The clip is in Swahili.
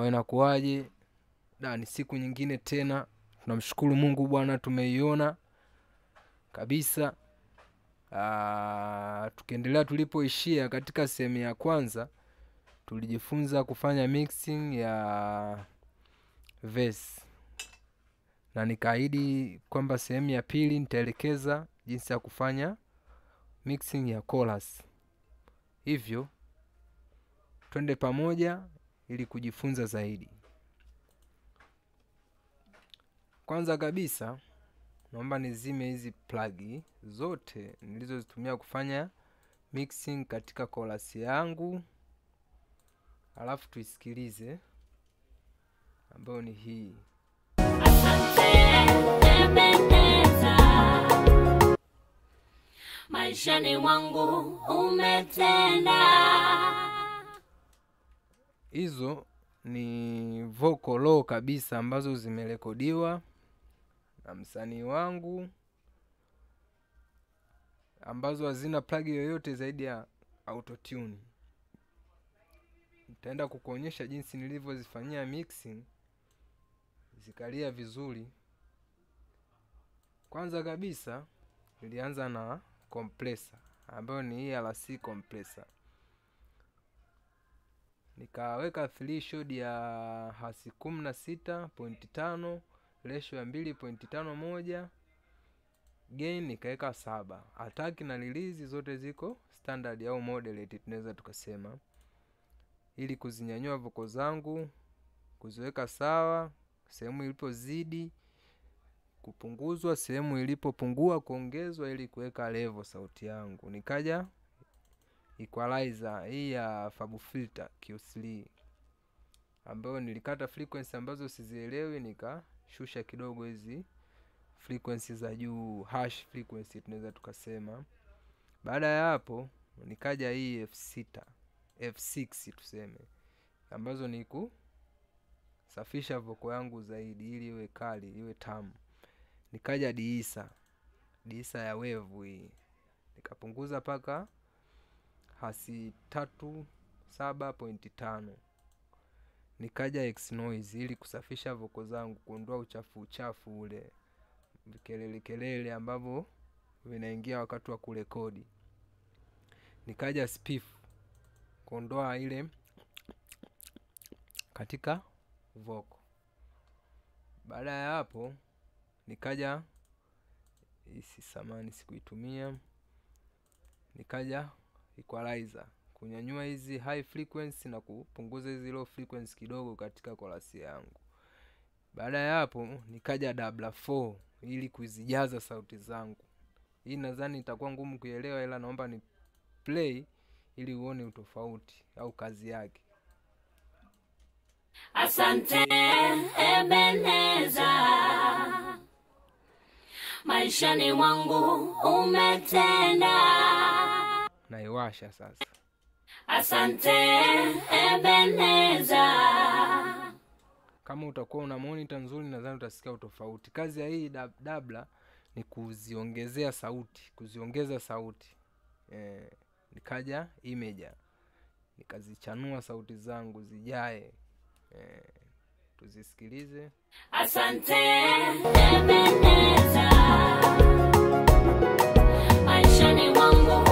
Inakuaje? Ni siku nyingine tena. Tunamshukuru Mungu Bwana, tumeiona kabisa. Tukiendelea tulipoishia katika sehemu ya kwanza, tulijifunza kufanya mixing ya verse. Na nikaahidi kwamba sehemu ya pili nitaelekeza jinsi ya kufanya mixing ya chorus. Hivyo twende pamoja ili kujifunza zaidi. Kwanza kabisa naomba nizime hizi plug zote nilizozitumia kufanya mixing katika chorus yangu, alafu tuisikilize, ambayo ni hii. Maishani mwangu umetenda. Hizo ni vocal low kabisa ambazo zimerekodiwa na msanii wangu, ambazo hazina plug yoyote zaidi ya autotune. Nitaenda kukuonyesha jinsi nilivyozifanyia mixing zikalia vizuri. Kwanza kabisa nilianza na compressor, ambayo ni ERC compressor. Nikaweka threshold ya hasi 16.5, ratio ya 2.51, gain nikaweka 7. Attack na release zote ziko standard au moderate, tunaweza tukasema, ili kuzinyanyua voko zangu, kuziweka sawa. Sehemu ilipozidi kupunguzwa, sehemu ilipopungua kuongezwa, ili kuweka level sauti yangu. Nikaja equalizer hii ya FabFilter Q3, ambayo nilikata frequency ambazo sizielewi, nikashusha kidogo hizi frequency za juu, hash frequency tunaweza tukasema. Baada ya hapo nikaja hii F6 tuseme, ambazo ni kusafisha voko yangu zaidi ili iwe kali, iwe tamu. Nikaja deesser ya wave hii, nikapunguza paka hasi 37.5. Nikaja X noise ili kusafisha voko zangu, kuondoa uchafu ule, kelele ambavyo vinaingia wakati wa kurekodi. Nikaja spiff kuondoa ile katika voko. Baada ya hapo nikaja sikuitumia. Nikaja equalizer kunyanyua hizi high frequency na kupunguza hizi low frequency kidogo katika chorus yangu. Baada ya hapo nikaja double 4 ili kuzijaza sauti zangu. Hii nadhani itakuwa ngumu kuelewa, ila naomba ni play ili uone utofauti au kazi yake. Asante Ebeneza, maishani mwangu umetenda. Naiwasha sasa. Asante Ebeneza. Kama utakuwa una monitor nzuri, nadhani utasikia utofauti. Kazi ya hii dabla ni kuziongezea sauti, kuziongeza sauti. Nikaja imager, nikazichanua sauti zangu zijae. Tuzisikilize. Asante Ebeneza, maishani mwangu